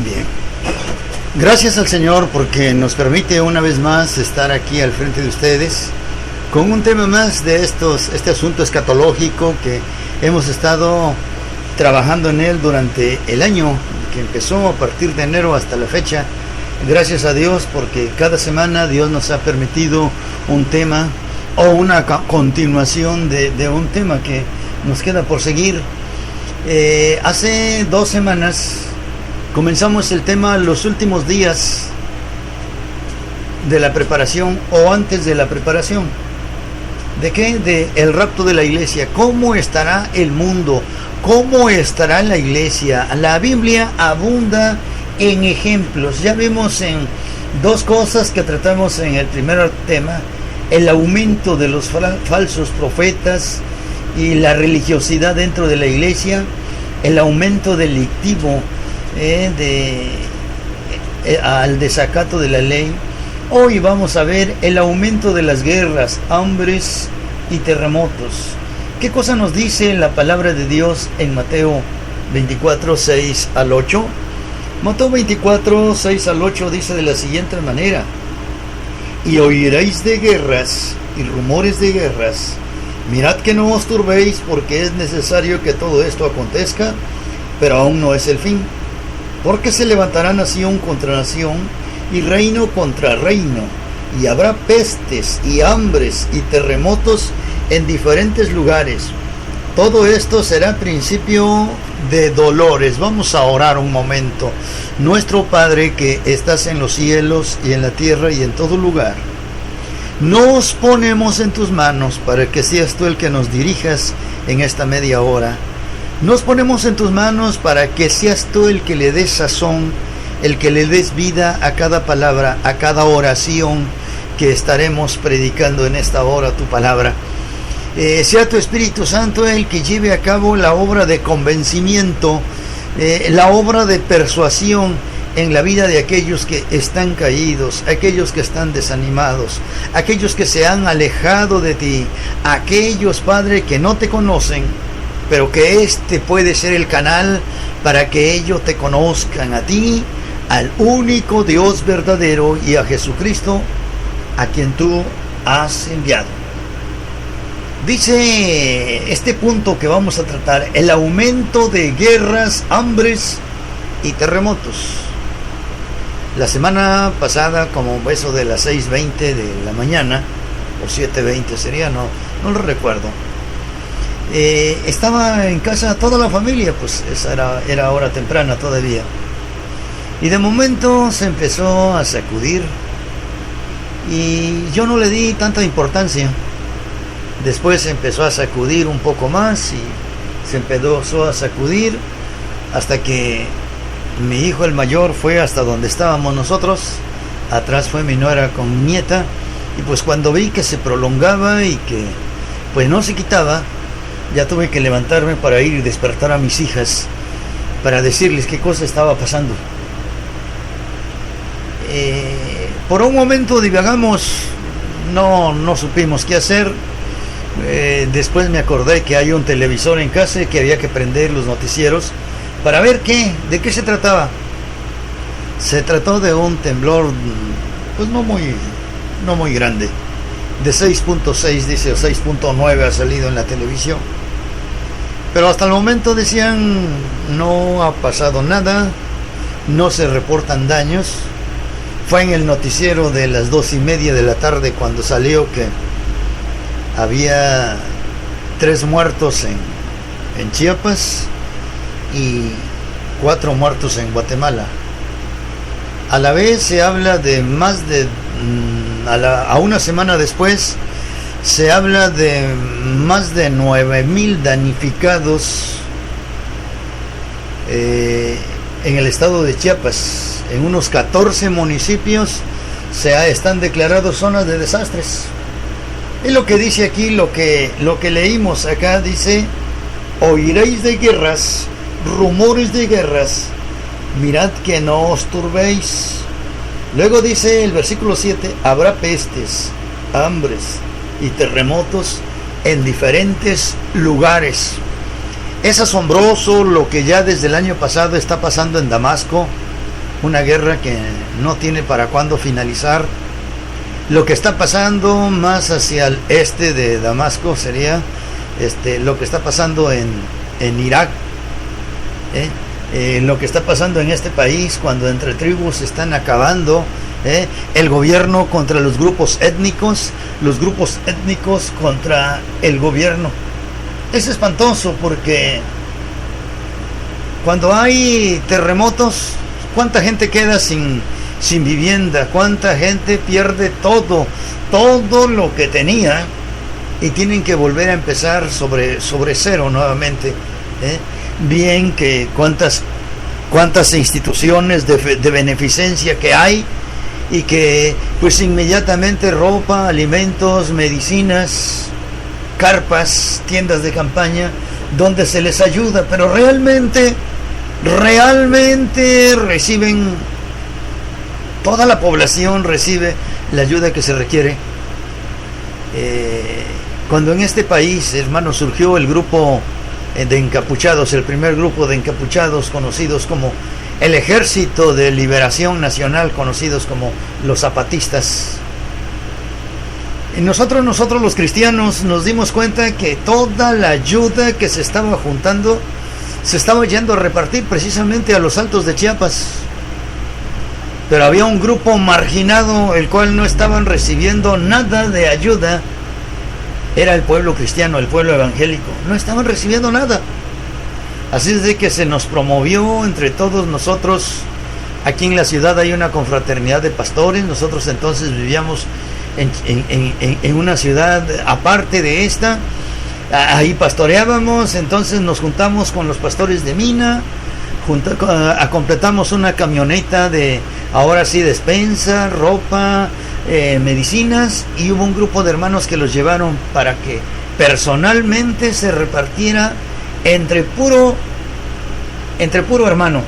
Bien. Gracias al Señor porque nos permite una vez más estar aquí al frente de ustedes con un tema más de este asunto escatológico que hemos estado trabajando en él durante el año que empezó a partir de enero hasta la fecha. Gracias a Dios porque cada semana Dios nos ha permitido un tema o una continuación de un tema que nos queda por seguir. Hace 2 semanas comenzamos el tema los últimos días de la preparación o antes de la preparación. ¿De qué? De el rapto de la iglesia. ¿Cómo estará el mundo? ¿Cómo estará la iglesia? La Biblia abunda en ejemplos. Ya vimos en 2 cosas que tratamos en el primer tema: el aumento de los falsos profetas y la religiosidad dentro de la iglesia, el aumento delictivo al desacato de la ley. Hoy vamos a ver el aumento de las guerras, hambres y terremotos. ¿Qué cosa nos dice la palabra de Dios en Mateo 24, 6 al 8? Mateo 24, 6 al 8 dice de la siguiente manera: y oiréis de guerras y rumores de guerras. Mirad que no os turbéis, porque es necesario que todo esto acontezca, pero aún no es el fin. Porque se levantará nación contra nación y reino contra reino, y habrá pestes y hambres y terremotos en diferentes lugares. Todo esto será principio de dolores. Vamos a orar un momento. Nuestro Padre que estás en los cielos y en la tierra y en todo lugar, nos ponemos en tus manos para que seas tú el que nos dirijas en esta media hora. Nos ponemos en tus manos para que seas tú el que le des sazón, el que le des vida a cada palabra, a cada oración que estaremos predicando en esta hora tu palabra. Sea tu Espíritu Santo el que lleve a cabo la obra de convencimiento, la obra de persuasión en la vida de aquellos que están caídos, aquellos que están desanimados, aquellos que se han alejado de ti, aquellos, Padre, que no te conocen, pero que este puede ser el canal para que ellos te conozcan a ti, al único Dios verdadero, y a Jesucristo, a quien tú has enviado. Dice este punto que vamos a tratar: el aumento de guerras, hambres y terremotos. La semana pasada, como eso de las 6:20 de la mañana, o 7:20 sería, no lo recuerdo, estaba en casa toda la familia, pues esa era hora temprana todavía, y de momento se empezó a sacudir y yo no le di tanta importancia. Después se empezó a sacudir un poco más y se empezó a sacudir hasta que mi hijo el mayor fue hasta donde estábamos nosotros. Atrás fue mi nuera con mi nieta, y pues cuando vi que se prolongaba y que pues no se quitaba, ya tuve que levantarme para ir y despertar a mis hijas para decirles qué cosa estaba pasando. Por un momento divagamos, no supimos qué hacer. Después me acordé que hay un televisor en casa y que había que prender los noticieros para ver de qué se trataba. Se trató de un temblor, pues no muy grande, de 6.6 dice, o 6.9 ha salido en la televisión, pero hasta el momento decían no ha pasado nada, no se reportan daños. Fue en el noticiero de las 2:30 de la tarde cuando salió que había 3 muertos en Chiapas y 4 muertos en Guatemala. A la vez se habla de a una semana después se habla de más de 9,000 damnificados en el estado de Chiapas. En unos 14 municipios están declarados zonas de desastres. Y lo que dice aquí, lo que leímos acá, dice: oiréis de guerras, rumores de guerras, mirad que no os turbéis. Luego dice el versículo 7: habrá pestes, hambres y terremotos en diferentes lugares. Es asombroso lo que ya desde el año pasado está pasando en Damasco, una guerra que no tiene para cuándo finalizar. Lo que está pasando más hacia el este de Damasco sería lo que está pasando en Irak, lo que está pasando en este país cuando entre tribus se están acabando, el gobierno contra los grupos étnicos contra el gobierno. Es espantoso porque cuando hay terremotos, ¿cuánta gente queda sin vivienda? ¿Cuánta gente pierde todo lo que tenía y tienen que volver a empezar sobre cero nuevamente? Bien que cuántas instituciones de beneficencia que hay y que pues inmediatamente ropa, alimentos, medicinas, carpas, tiendas de campaña donde se les ayuda, pero realmente reciben, toda la población recibe la ayuda que se requiere. Cuando en este país, hermano, surgió el grupo de encapuchados, el primer grupo de encapuchados conocidos como el Ejército de Liberación Nacional, conocidos como los zapatistas, y nosotros los cristianos nos dimos cuenta que toda la ayuda que se estaba juntando se estaba yendo a repartir precisamente a los Altos de Chiapas, pero había un grupo marginado el cual no estaban recibiendo nada de ayuda. Era el pueblo cristiano, el pueblo evangélico, no estaban recibiendo nada. Así es de que se nos promovió entre todos nosotros. Aquí en la ciudad hay una confraternidad de pastores. Nosotros entonces vivíamos en una ciudad aparte de esta. Ahí pastoreábamos, entonces nos juntamos con los pastores de Mina, completamos una camioneta de, ahora sí, despensa, ropa, medicinas, y hubo un grupo de hermanos que los llevaron para que personalmente se repartiera entre puro hermano.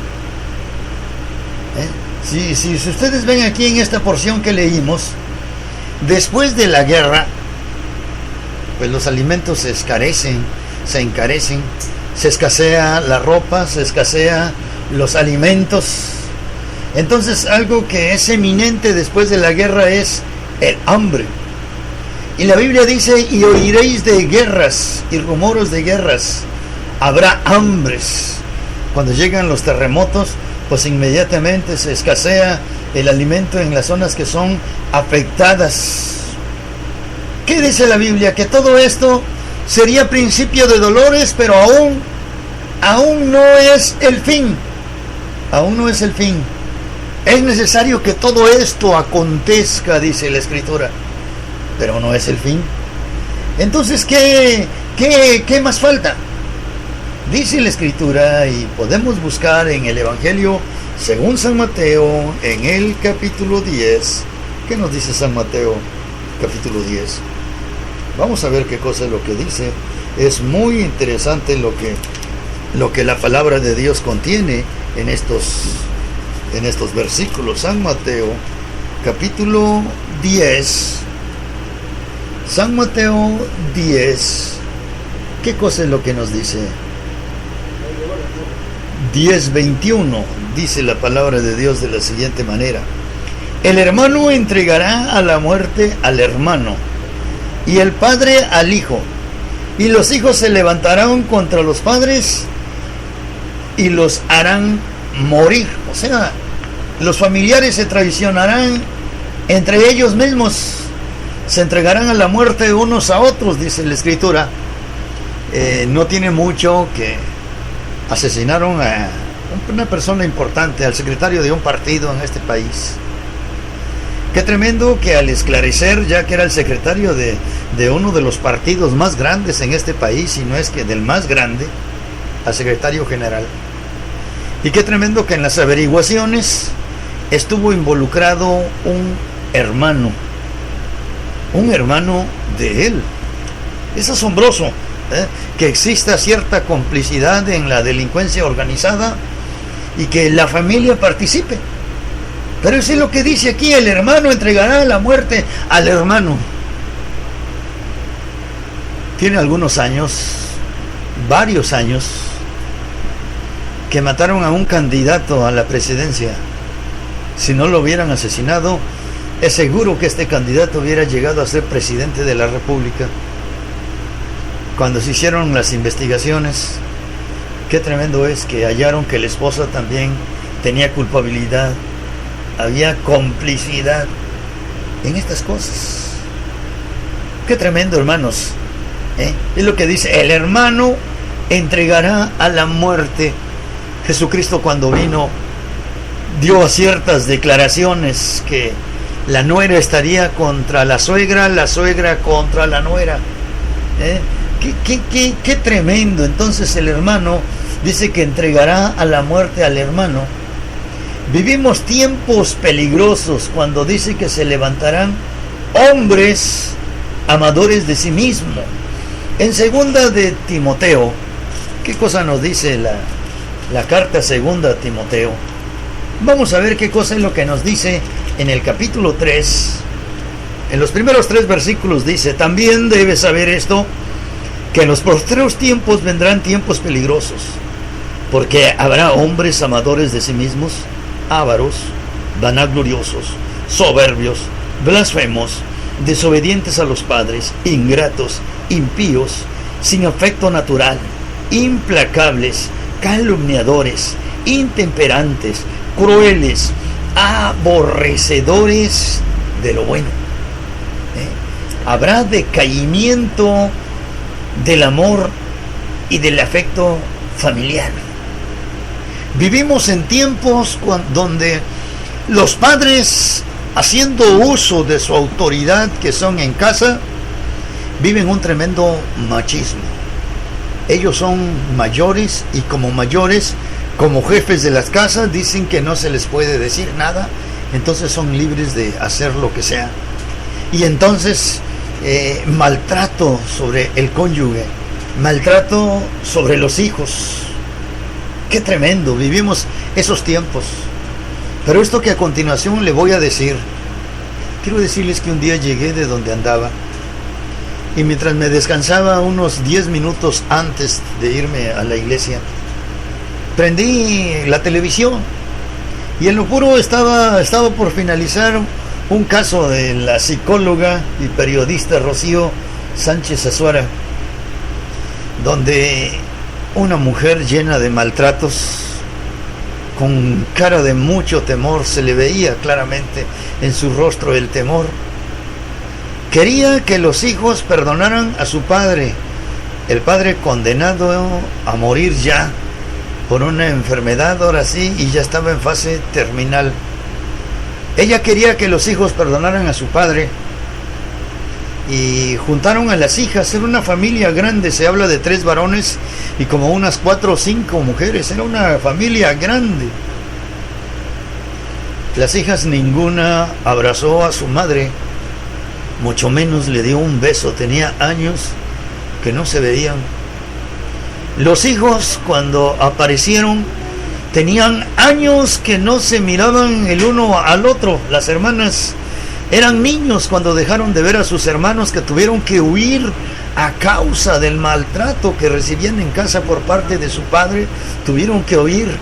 Si ustedes ven aquí en esta porción que leímos, después de la guerra, pues los alimentos se encarecen, se escasea la ropa, se escasea los alimentos. Entonces algo que es eminente después de la guerra es el hambre. Y la Biblia dice: y oiréis de guerras y rumores de guerras, habrá hambres. Cuando llegan los terremotos, pues inmediatamente se escasea el alimento en las zonas que son afectadas. ¿Qué dice la Biblia? Que todo esto sería principio de dolores, pero aún no es el fin. Aún no es el fin. Es necesario que todo esto acontezca, dice la Escritura, pero no es el fin. Entonces, ¿qué más falta? Dice la Escritura, y podemos buscar en el Evangelio según San Mateo, en el capítulo 10. ¿Qué nos dice San Mateo, capítulo 10? Vamos a ver qué cosa es lo que dice. Es muy interesante lo que la palabra de Dios contiene en estos versículos. San Mateo, capítulo 10. San Mateo 10. ¿Qué cosa es lo que nos dice? 10:21. Dice la palabra de Dios de la siguiente manera: el hermano entregará a la muerte al hermano, y el padre al hijo, y los hijos se levantarán contra los padres y los harán morir. O sea, los familiares se traicionarán entre ellos mismos, se entregarán a la muerte unos a otros, dice la Escritura. No tiene mucho que asesinaron a una persona importante, al secretario de un partido en este país. Qué tremendo que al esclarecer, ya que era el secretario de uno de los partidos más grandes en este país, y no es que del más grande, al secretario general. Y qué tremendo que en las averiguaciones estuvo involucrado un hermano de él. Es asombroso que exista cierta complicidad en la delincuencia organizada y que la familia participe. Pero eso es lo que dice aquí: el hermano entregará la muerte al hermano. Tiene algunos años varios años que mataron a un candidato a la presidencia. Si no lo hubieran asesinado, es seguro que este candidato hubiera llegado a ser presidente de la República. Cuando se hicieron las investigaciones, qué tremendo es que hallaron que la esposa también tenía culpabilidad, había complicidad en estas cosas. Qué tremendo, hermanos. Es lo que dice: el hermano entregará a la muerte. Jesucristo, cuando vino, dio ciertas declaraciones que la nuera estaría contra la suegra contra la nuera. Qué tremendo. Entonces el hermano dice que entregará a la muerte al hermano. Vivimos tiempos peligrosos cuando dice que se levantarán hombres amadores de sí mismo. En segunda de Timoteo, ¿qué cosa nos dice la carta segunda a Timoteo? Vamos a ver qué cosa es lo que nos dice en el capítulo 3. En los primeros 3 versículos dice: también debes saber esto, que en los postreros tiempos vendrán tiempos peligrosos, porque habrá hombres amadores de sí mismos, ávaros, vanagloriosos, soberbios, blasfemos, desobedientes a los padres, ingratos, impíos, sin afecto natural, implacables, calumniadores, intemperantes, crueles, aborrecedores de lo bueno. Habrá decaimiento del amor y del afecto familiar. Vivimos en tiempos donde los padres, haciendo uso de su autoridad que son en casa, viven un tremendo machismo. Ellos son mayores y como mayores, como jefes de las casas, dicen que no se les puede decir nada, entonces son libres de hacer lo que sea. Y entonces maltrato sobre el cónyuge, maltrato sobre los hijos. Qué tremendo, vivimos esos tiempos. Pero esto que a continuación le voy a decir, quiero decirles que un día llegué de donde andaba, y mientras me descansaba unos 10 minutos antes de irme a la iglesia, prendí la televisión y en lo puro estaba por finalizar un caso de la psicóloga y periodista Rocío Sánchez Azuara, donde una mujer llena de maltratos, con cara de mucho temor, se le veía claramente en su rostro el temor, quería que los hijos perdonaran a su padre, el padre condenado a morir ya por una enfermedad, ahora sí, y ya estaba en fase terminal. Ella quería que los hijos perdonaran a su padre y juntaron a las hijas. Era una familia grande, se habla de 3 varones y como unas 4 o 5 mujeres. Era una familia grande. Las hijas ninguna abrazó a su madre, mucho menos le dio un beso. Tenía años que no se veían. Los hijos, cuando aparecieron, tenían años que no se miraban el uno al otro. Las hermanas eran niños cuando dejaron de ver a sus hermanos, que tuvieron que huir a causa del maltrato que recibían en casa por parte de su padre. Tuvieron que huir.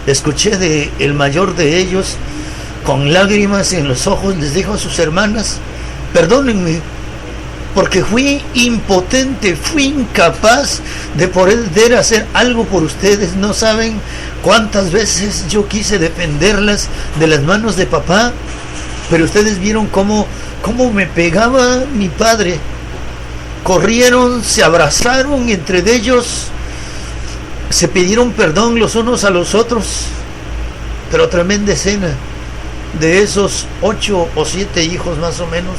Escuché de el mayor de ellos, con lágrimas en los ojos, les dijo a sus hermanas: perdónenme, porque fui impotente, fui incapaz de poder hacer algo por ustedes. No saben cuántas veces yo quise defenderlas de las manos de papá, pero ustedes vieron cómo me pegaba mi padre. Corrieron, se abrazaron, entre ellos se pidieron perdón los unos a los otros. Pero tremenda escena. De esos 8 o 7 hijos más o menos,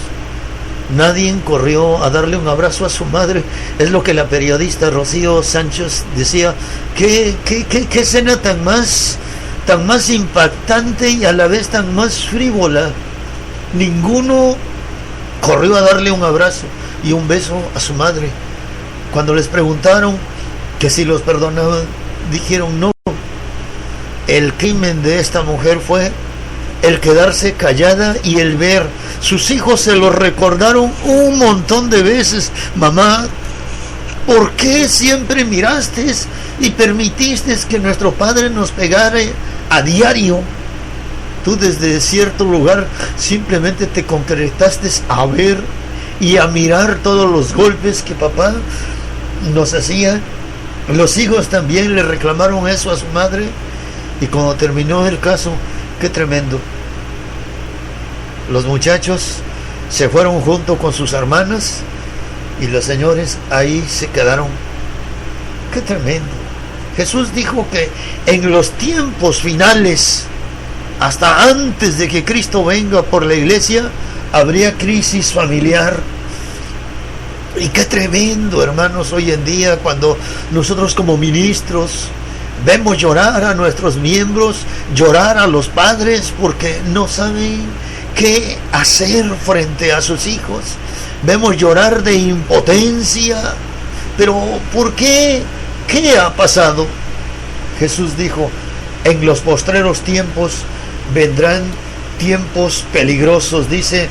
nadie corrió a darle un abrazo a su madre. Es lo que la periodista Rocío Sánchez decía. ¿Qué escena tan más impactante y a la vez tan más frívola? Ninguno corrió a darle un abrazo y un beso a su madre. Cuando les preguntaron que si los perdonaban, dijeron no. El crimen de esta mujer fue el quedarse callada y el ver. Sus hijos se lo recordaron un montón de veces. Mamá, ¿Por qué siempre miraste y permitiste que nuestro padre nos pegara a diario? Tú desde cierto lugar simplemente te concretaste a ver y a mirar todos los golpes que papá nos hacía. Los hijos también le reclamaron eso a su madre, y cuando terminó el caso, qué tremendo, los muchachos se fueron junto con sus hermanas y los señores ahí se quedaron. Qué tremendo. Jesús dijo que en los tiempos finales, hasta antes de que Cristo venga por la iglesia, habría crisis familiar. Y qué tremendo, hermanos, hoy en día, cuando nosotros como ministros vemos llorar a nuestros miembros, llorar a los padres porque no saben qué hacer frente a sus hijos. Vemos llorar de impotencia. Pero ¿por qué? ¿Qué ha pasado? Jesús dijo, en los postreros tiempos vendrán tiempos peligrosos. Dice,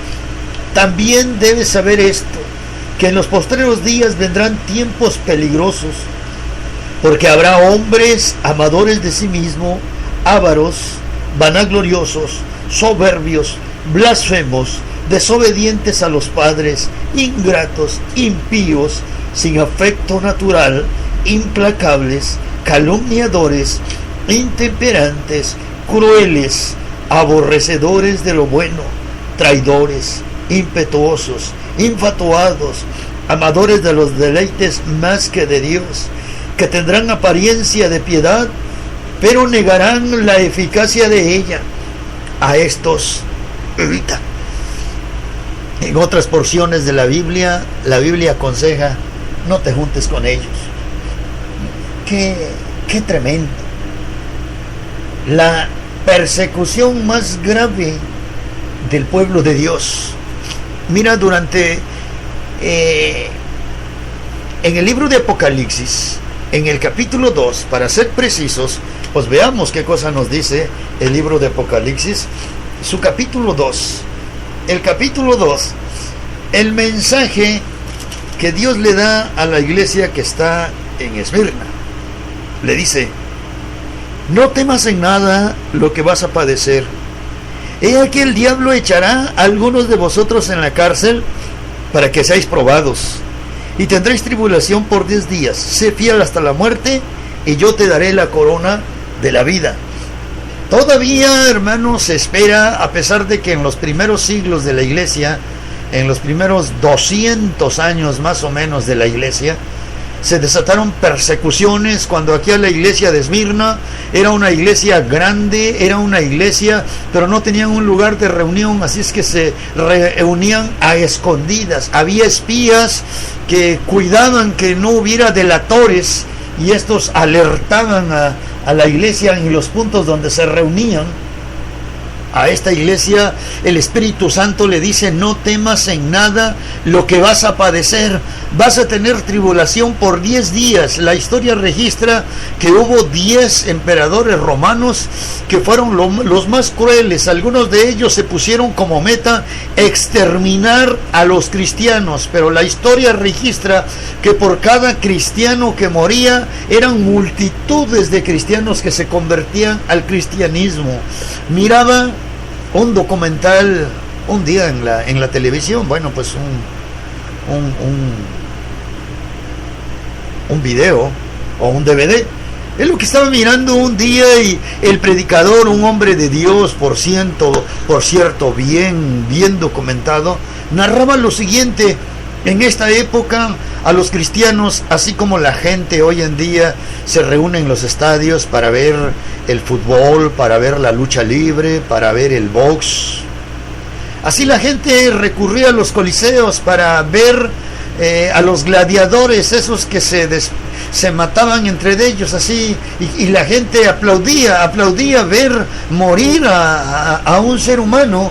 también debes saber esto, que en los postreros días vendrán tiempos peligrosos, porque habrá hombres amadores de sí mismo, ávaros, vanagloriosos, soberbios, blasfemos, desobedientes a los padres, ingratos, impíos, sin afecto natural, implacables, calumniadores, intemperantes, crueles, aborrecedores de lo bueno, traidores, impetuosos, infatuados, amadores de los deleites más que de Dios, que tendrán apariencia de piedad, pero negarán la eficacia de ella. A estos, en otras porciones de la Biblia aconseja, no te juntes con ellos. Qué tremendo. La persecución más grave del pueblo de Dios. Mira, en el libro de Apocalipsis, en el capítulo 2, para ser precisos, pues veamos qué cosa nos dice el libro de Apocalipsis, su capítulo 2. El capítulo 2, el mensaje que Dios le da a la iglesia que está en Esmirna. Le dice, no temas en nada lo que vas a padecer. He aquí el diablo echará a algunos de vosotros en la cárcel para que seáis probados, y tendréis tribulación por 10 días. Sé fiel hasta la muerte, y yo te daré la corona de la vida. Todavía, hermanos, se espera, a pesar de que en los primeros siglos de la iglesia, en los primeros 200 años más o menos de la iglesia, se desataron persecuciones. Cuando aquí a la iglesia de Esmirna era una iglesia grande, era una iglesia, pero no tenían un lugar de reunión, así es que se reunían a escondidas. Había espías que cuidaban que no hubiera delatores, y estos alertaban a la iglesia en los puntos donde se reunían. A esta iglesia el Espíritu Santo le dice, no temas en nada lo que vas a padecer. Vas a tener tribulación por 10 días. La historia registra que hubo 10 emperadores romanos que fueron los más crueles. Algunos de ellos se pusieron como meta exterminar a los cristianos, pero la historia registra que por cada cristiano que moría eran multitudes de cristianos que se convertían al cristianismo. Miraba un documental un día en la televisión, bueno, pues un video o un DVD. Es lo que estaba mirando un día, y el predicador, un hombre de Dios, por cierto, bien documentado, narraba lo siguiente: en esta época a los cristianos, así como la gente hoy en día se reúne en los estadios para ver el fútbol, para ver la lucha libre, para ver el box, así la gente recurría a los coliseos para ver a los gladiadores, esos que se mataban entre ellos, así, y la gente aplaudía ver morir a un ser humano.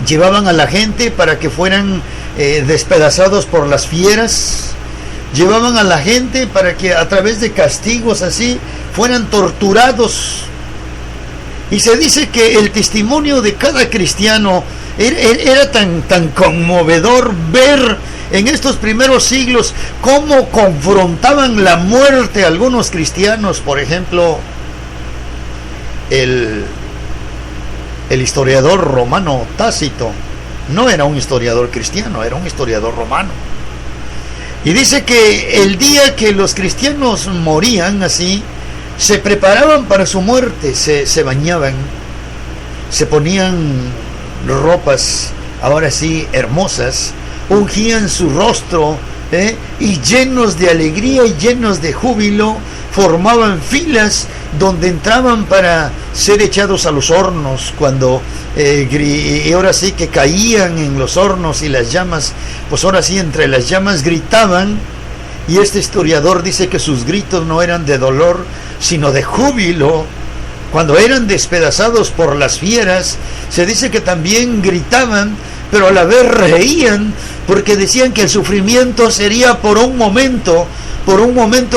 Llevaban a la gente para que fueran despedazados por las fieras. Llevaban a la gente para que a través de castigos así fueran torturados. Y se dice que el testimonio de cada cristiano era tan conmovedor ver en estos primeros siglos, cómo confrontaban la muerte a algunos cristianos. Por ejemplo, el historiador romano Tácito no era un historiador cristiano, era un historiador romano. Y dice que el día que los cristianos morían así, se preparaban para su muerte, se bañaban, se ponían ropas, ahora sí, hermosas, ungían su rostro, y llenos de alegría y llenos de júbilo, formaban filas donde entraban para ser echados a los hornos, cuando y ahora sí que caían en los hornos y las llamas, pues ahora sí entre las llamas gritaban. Y este historiador dice que sus gritos no eran de dolor, sino de júbilo. Cuando eran despedazados por las fieras, se dice que también gritaban, pero a la vez reían, porque decían que el sufrimiento sería por un momento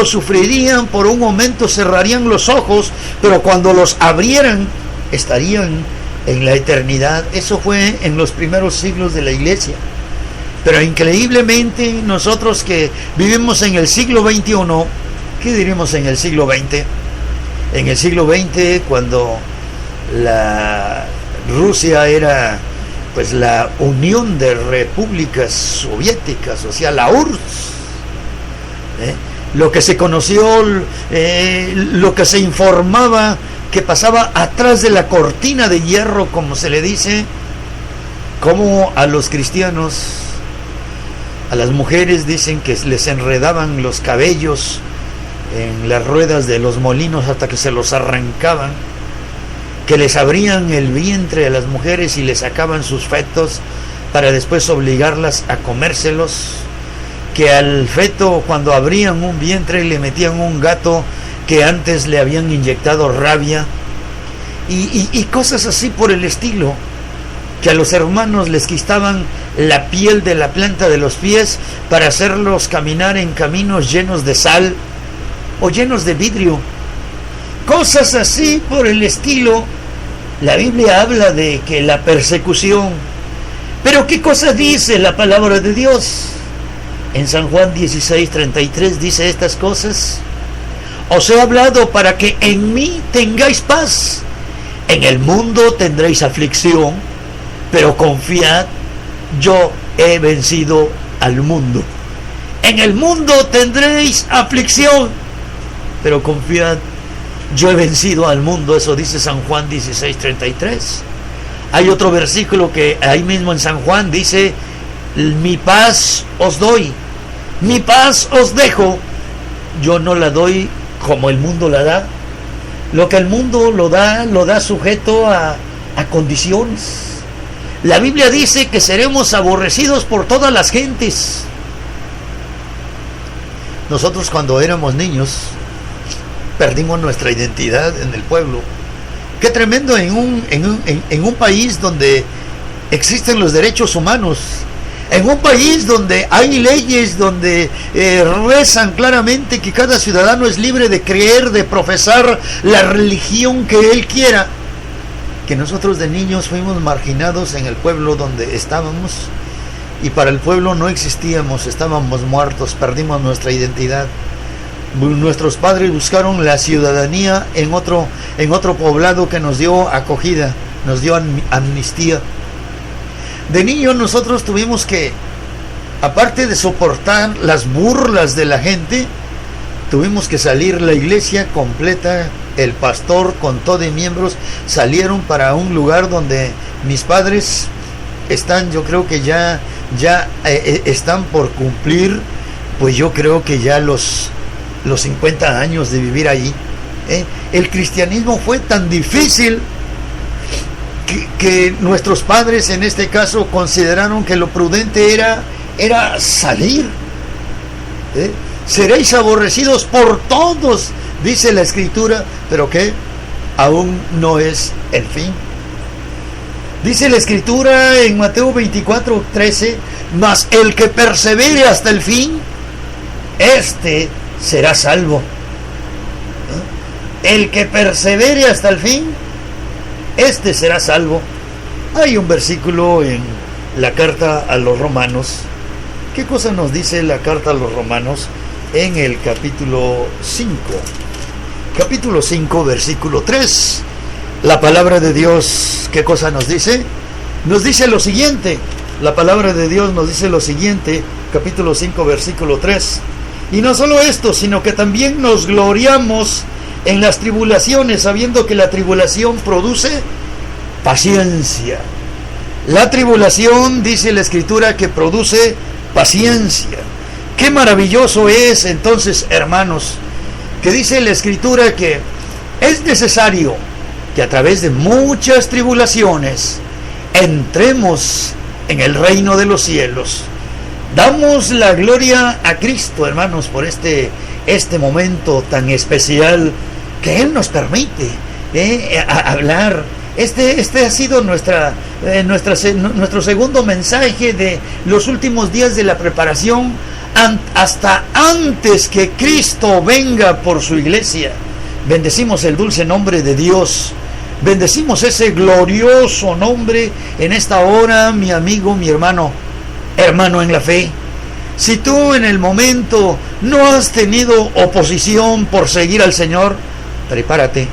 sufrirían, por un momento cerrarían los ojos, pero cuando los abrieran, estarían en la eternidad. Eso fue en los primeros siglos de la iglesia. Pero increíblemente, nosotros que vivimos en el siglo XXI, ¿qué diremos en el siglo XX? En el siglo XX, cuando la Rusia era pues la Unión de Repúblicas Soviéticas, o sea, la URSS, lo que se conoció, lo que se informaba que pasaba atrás de la cortina de hierro, como se le dice, como a los cristianos, a las mujeres dicen que les enredaban los cabellos en las ruedas de los molinos hasta que se los arrancaban, que les abrían el vientre a las mujeres y les sacaban sus fetos para después obligarlas a comérselos, que al feto, cuando abrían un vientre, le metían un gato que antes le habían inyectado rabia, y cosas así por el estilo, que a los hermanos les quitaban la piel de la planta de los pies para hacerlos caminar en caminos llenos de sal o llenos de vidrio. Cosas así por el estilo. La Biblia habla de que la persecución. Pero ¿qué cosa dice la palabra de Dios? En San Juan 16:33 dice estas cosas: os he hablado para que en mí tengáis paz. En el mundo tendréis aflicción, pero confiad, yo he vencido al mundo. En el mundo tendréis aflicción, pero confiad, yo he vencido al mundo. Eso dice San Juan 16:33. Hay otro versículo que ahí mismo en San Juan dice: mi paz os doy, mi paz os dejo. Yo no la doy como el mundo la da. Lo que el mundo lo da sujeto a condiciones. La Biblia dice que seremos aborrecidos por todas las gentes. Nosotros, cuando éramos niños, perdimos nuestra identidad en el pueblo. Qué tremendo en un país donde existen los derechos humanos, en un país donde hay leyes, donde rezan claramente que cada ciudadano es libre de creer, de profesar la religión que él quiera. Que nosotros de niños fuimos marginados en el pueblo donde estábamos, y para el pueblo no existíamos, estábamos muertos, perdimos nuestra identidad. Nuestros padres buscaron la ciudadanía en otro poblado que nos dio acogida, nos dio amnistía. De niños nosotros tuvimos que, aparte de soportar las burlas de la gente, tuvimos que salir. La iglesia completa, el pastor con todo y miembros salieron para un lugar donde mis padres están, yo creo que ya están por cumplir, pues yo creo que ya los 50 años de vivir allí. El cristianismo fue tan difícil que nuestros padres en este caso consideraron que lo prudente era salir. Seréis aborrecidos por todos, dice la Escritura, pero que aún no es el fin. Dice la Escritura en Mateo 24:13: mas el que persevere hasta el fin, este será salvo. El que persevere hasta el fin, este será salvo. Hay un versículo en la carta a los Romanos ¿Qué cosa nos dice la carta a los Romanos en el capítulo 5? Capítulo 5, versículo 3. La palabra de Dios, ¿qué cosa nos dice? Nos dice lo siguiente. La palabra de Dios nos dice lo siguiente, capítulo 5, versículo 3. Y no solo esto, sino que también nos gloriamos en las tribulaciones, sabiendo que la tribulación produce paciencia. La tribulación, dice la Escritura, que produce paciencia. Qué maravilloso es entonces, hermanos, que dice la Escritura que es necesario que a través de muchas tribulaciones entremos en el reino de los cielos. Damos la gloria a Cristo, hermanos, por este momento tan especial que Él nos permite hablar. Este ha sido nuestro segundo mensaje de los últimos días de la preparación hasta antes que Cristo venga por su iglesia. Bendecimos el dulce nombre de Dios. Bendecimos ese glorioso nombre en esta hora, mi amigo, mi hermano en la fe. Si tú en el momento no has tenido oposición por seguir al Señor, prepárate,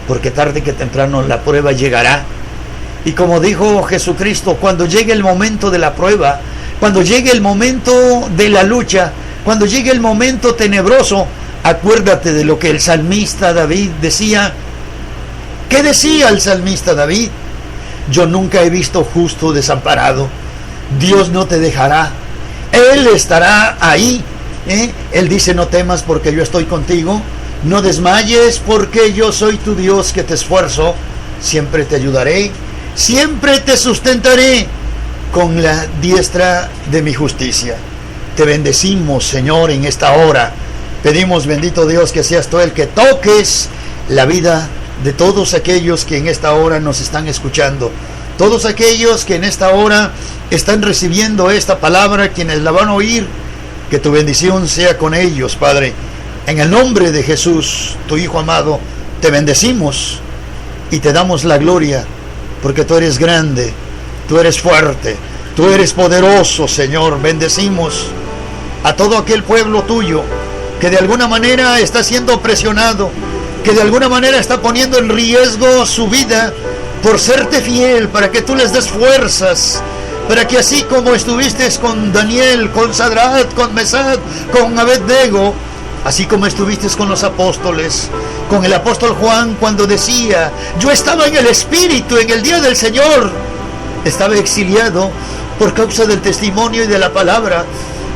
porque tarde que temprano la prueba llegará. Y como dijo Jesucristo, cuando llegue el momento de la prueba, cuando llegue el momento de la lucha, cuando llegue el momento tenebroso, acuérdate de lo que el salmista David decía. ¿Qué decía el salmista David? Yo nunca he visto justo desamparado. Dios no te dejará. Él estará ahí. Él dice, no temas porque yo estoy contigo. No desmayes porque yo soy tu Dios que te esfuerzo. Siempre te ayudaré. Siempre te sustentaré con la diestra de mi justicia. Te bendecimos, Señor, en esta hora. Pedimos, bendito Dios, que seas tú el que toques la vida de todos aquellos que en esta hora nos están escuchando, todos aquellos que en esta hora están recibiendo esta palabra, quienes la van a oír, que tu bendición sea con ellos, Padre. En el nombre de Jesús, tu Hijo amado, te bendecimos y te damos la gloria, porque tú eres grande, tú eres fuerte, tú eres poderoso, Señor. Bendecimos a todo aquel pueblo tuyo que de alguna manera está siendo presionado, que de alguna manera está poniendo en riesgo su vida por serte fiel, para que tú les des fuerzas, para que así como estuviste con Daniel, con Sadrach, con Mesach, con Abednego, así como estuviste con los apóstoles, con el apóstol Juan cuando decía, yo estaba en el Espíritu en el día del Señor, estaba exiliado por causa del testimonio y de la palabra,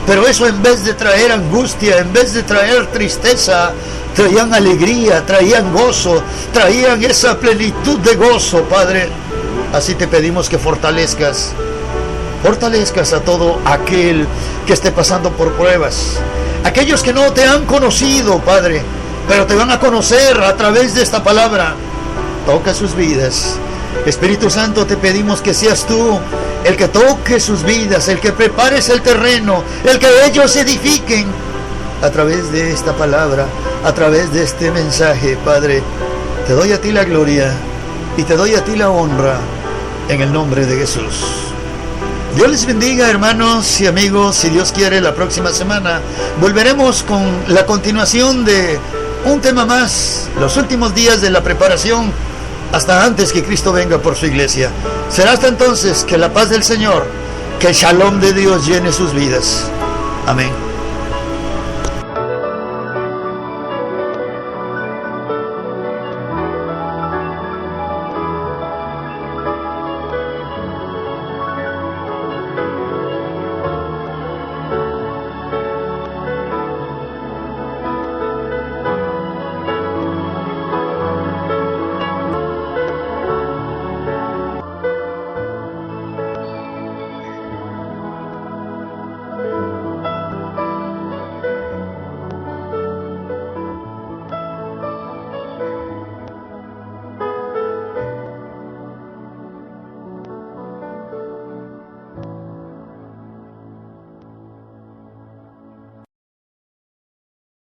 pero eso en vez de traer angustia, en vez de traer tristeza, traían alegría, traían gozo, traían esa plenitud de gozo, Padre. Así te pedimos que fortalezcas a todo aquel que esté pasando por pruebas, aquellos que no te han conocido, Padre, pero te van a conocer a través de esta palabra. Toca sus vidas. Espíritu Santo, te pedimos que seas tú el que toque sus vidas, el que prepares el terreno, el que ellos edifiquen a través de esta palabra, a través de este mensaje, Padre. Te doy a ti la gloria y te doy a ti la honra en el nombre de Jesús. Dios les bendiga, hermanos y amigos. Si Dios quiere, la próxima semana volveremos con la continuación de un tema más, los últimos días de la preparación hasta antes que Cristo venga por su iglesia. Será hasta entonces. Que la paz del Señor, que el shalom de Dios llene sus vidas. Amén.